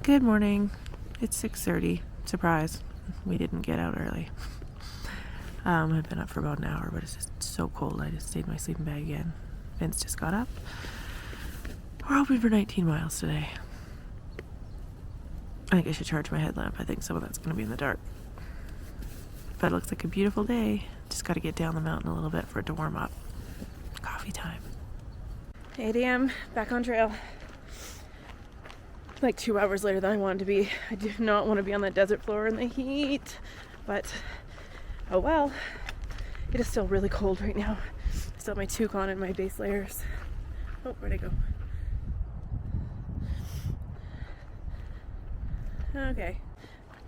Good morning. It's 6:30. Surprise. We didn't get out early. I've been up for about an hour, but it's just so cold. I just stayed in my sleeping bag again. Vince just got up. We're hoping for 19 miles today. I think I should charge my headlamp. I think some of that's going to be in the dark. But it looks like a beautiful day. Just got to get down the mountain a little bit for it to warm up. Coffee time. 8 a.m. back on trail. Like 2 hours later than I wanted to be. I do not want to be on that desert floor in the heat, but oh well. It is still really cold right now. I still have my toque on and my base layers. Oh, where'd I go? Okay,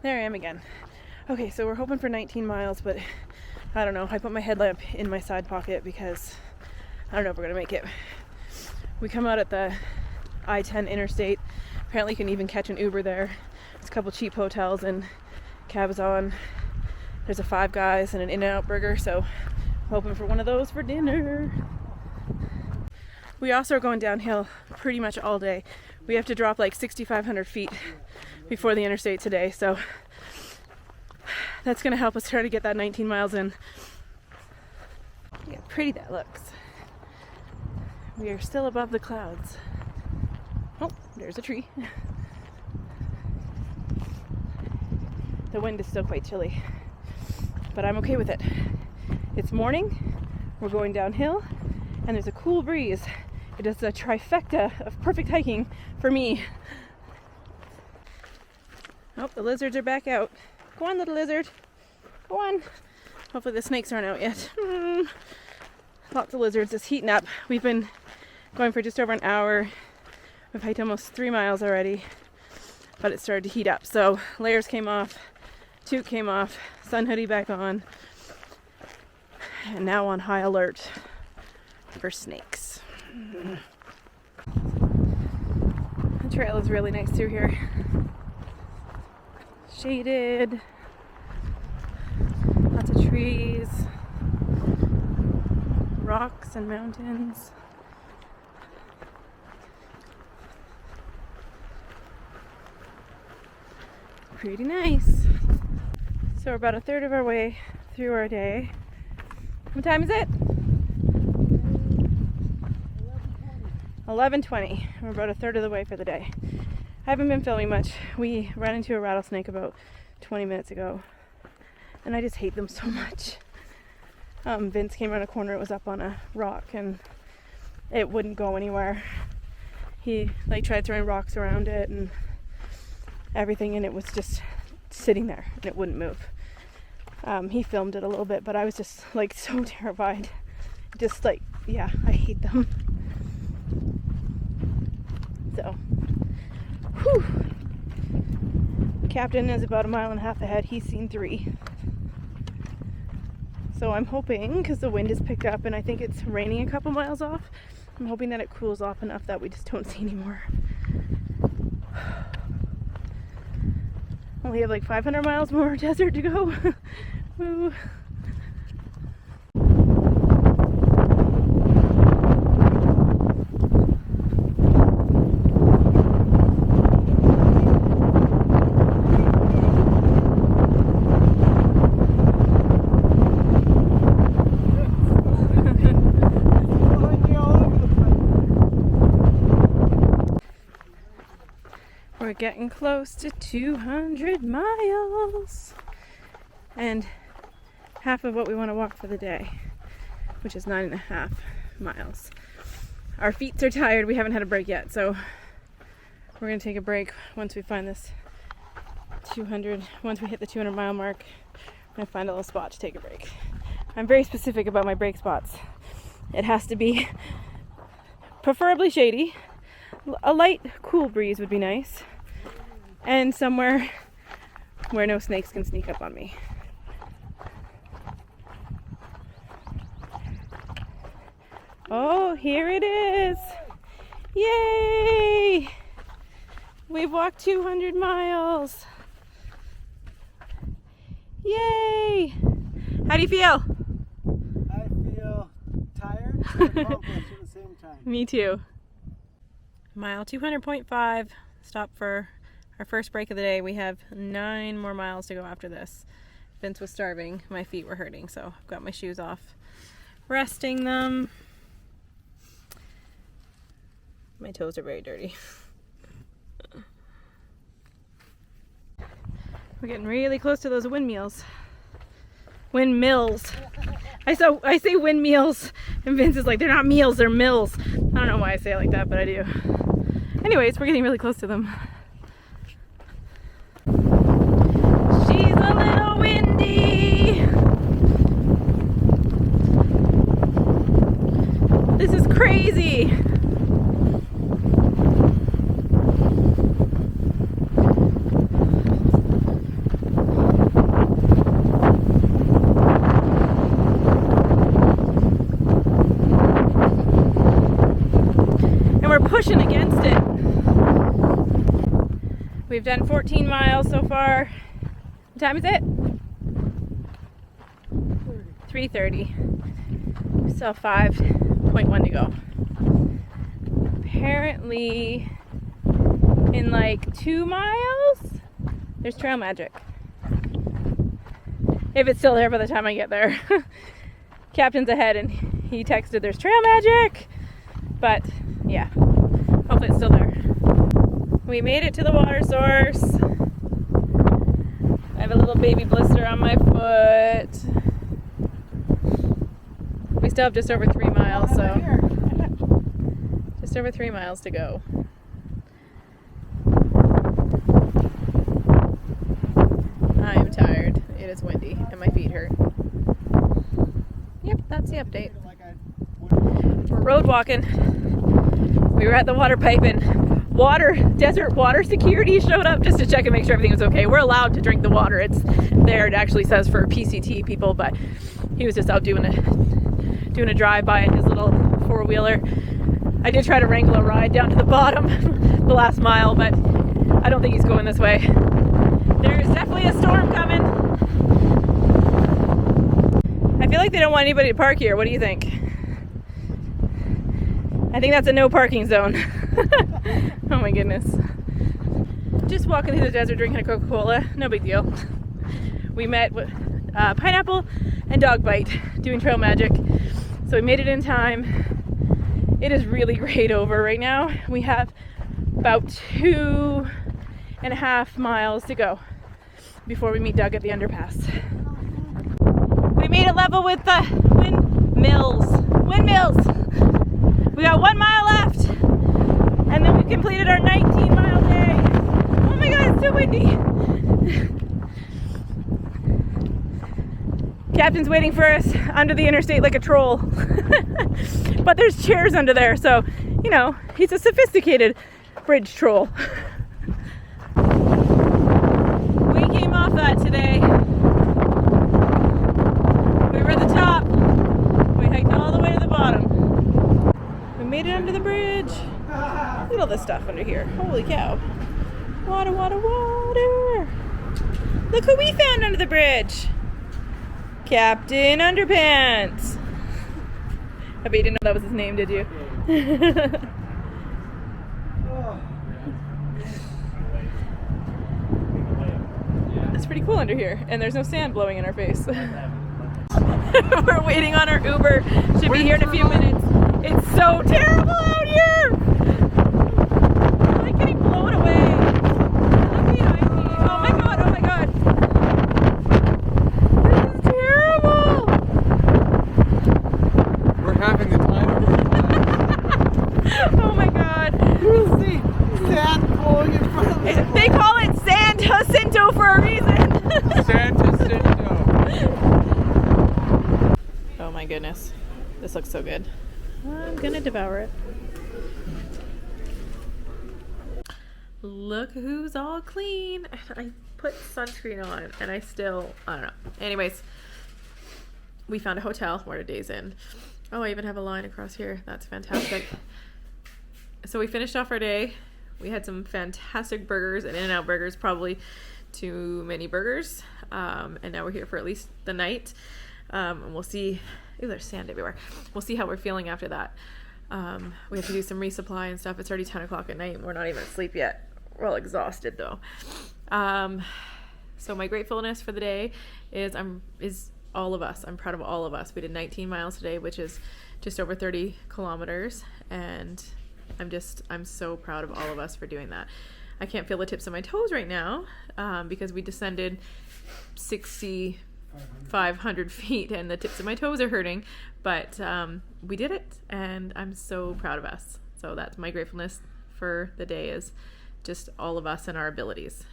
there I am again. Okay, so we're hoping for 19 miles, but I don't know. I put my headlamp in my side pocket because I don't know if we're gonna make it. We come out at the I-10 interstate. Apparently you can even catch an Uber there. There's a couple cheap hotels and Cabazon. There's a Five Guys and an In-N-Out burger, so hoping for one of those for dinner. We also are going downhill pretty much all day. We have to drop like 6,500 feet before the interstate today, so that's gonna help us try to get that 19 miles in. Look how pretty that looks. We are still above the clouds. Oh, there's a tree. The wind is still quite chilly, but I'm okay with it. It's morning, we're going downhill, and there's a cool breeze. It is a trifecta of perfect hiking for me. Oh, the lizards are back out. Go on, little lizard. Go on. Hopefully the snakes aren't out yet. Lots of lizards. It's heating up. We've been going for just over an hour. We've hiked almost 3 miles already, but it started to heat up. So layers came off, toque came off, sun hoodie back on, and now on high alert for snakes. The trail is really nice through here. Shaded, lots of trees, rocks and mountains. Pretty nice. So we're about a third of our way through our day. What time is it? 11:20. We're about a third of the way for the day. I haven't been filming much. We ran into a rattlesnake about 20 minutes ago, and I just hate them so much. Vince came around a corner. It was up on a rock, and it wouldn't go anywhere. He tried throwing rocks around it and everything, and it was just sitting there and it wouldn't move. He filmed it a little bit, but I was just so terrified. Just I hate them. So, whew. Captain is about 1.5 miles ahead. He's seen 3. So I'm hoping, because the wind has picked up and I think it's raining a couple miles off, I'm hoping that it cools off enough that we just don't see anymore. Only have 500 miles more desert to go. Woo. We're getting close to 200 miles and half of what we want to walk for the day, which is 9.5 miles. Our feet are tired. We haven't had a break yet, so we're going to take a break once we find this 200. Once we hit the 200 mile mark, I'm going to find a little spot to take a break. I'm very specific about my break spots. It has to be preferably shady. A light, cool breeze would be nice. And somewhere where no snakes can sneak up on me. Oh, here it is. Yay! We've walked 200 miles. Yay! How do you feel? I feel tired and accomplished at the same time. Me too. Mile 200.5. Stop for our first break of the day. We have 9 more miles to go after this. Vince was starving. My feet were hurting, so I've got my shoes off, resting them. My toes are very dirty. We're getting really close to those windmills. Windmills. I say windmills, and Vince is like, they're not meals, they're mills. I don't know why I say it like that, but I do. Anyways, we're getting really close to them. She's a little windy. This is crazy. Pushing against it. We've done 14 miles so far. What time is it? 3:30. We still have 5.1 to go. Apparently, in like 2 miles, there's trail magic. If it's still there by the time I get there. Captain's ahead and he texted there's trail magic. But yeah. Hopefully it's still there. We made it to the water source. I have a little baby blister on my foot. We still have just over 3 miles, so just over 3 miles to go. I am tired. It is windy and my feet hurt. Yep, that's the update. We're road walking. We were at the water pipe and desert water security showed up just to check and make sure everything was okay. We're allowed to drink the water. It's there. It actually says for PCT people, but he was just out doing a drive-by in his little 4-wheeler. I did try to wrangle a ride down to the bottom the last mile, but I don't think he's going this way. There's definitely a storm coming. I feel like they don't want anybody to park here. What do you think? I think that's a no parking zone. Oh my goodness. Just walking through the desert drinking a Coca-Cola. No big deal. We met with Pineapple and Dog Bite doing trail magic. So we made it in time. It is really great over right now. We have about 2.5 miles to go before we meet Doug at the underpass. We made it level with the windmills. We got 1 mile left, and then we completed our 19-mile day. Oh my God, it's so windy. Captain's waiting for us under the interstate like a troll. But there's chairs under there, so, you know, he's a sophisticated bridge troll. We came off that today. We were at the top. We hiked all the way to the bottom. Made it under the bridge. Look at all this stuff under here. Holy cow. Water, water, water. Look who we found under the bridge. Captain Underpants. I bet you didn't know that was his name, did you? It's pretty cool under here. And there's no sand blowing in our face. We're waiting on our Uber. Should be here in a few minutes. It's so terrible out here! I'm like getting blown away. Look behind me. Oh my God, oh my God. This is terrible! We're having the time of our lives. Oh my God. You'll see sand blowing in front of us. They call it San Jacinto for a reason. San Jacinto. Oh my goodness. This looks so good. I'm gonna devour it. Look who's all clean. I put sunscreen on and I don't know. Anyways, we found a hotel. We're a day's in. Oh, I even have a line across here. That's fantastic. So we finished off our day. We had some fantastic burgers and In-N-Out burgers, probably too many burgers. And now we're here for at least the night. And we'll see. Ooh, there's sand everywhere. We'll see how we're feeling after that. We have to do some resupply and stuff. It's already 10 o'clock at night and we're not even asleep yet. we're all exhausted though. So my gratefulness for the day is all of us. I'm proud of all of us. We did 19 miles today, which is just over 30 kilometers, and I'm so proud of all of us for doing that. I can't feel the tips of my toes right now because we descended 6,500 feet and the tips of my toes are hurting, but we did it, and I'm so proud of us. So that's my gratefulness for the day, is just all of us and our abilities.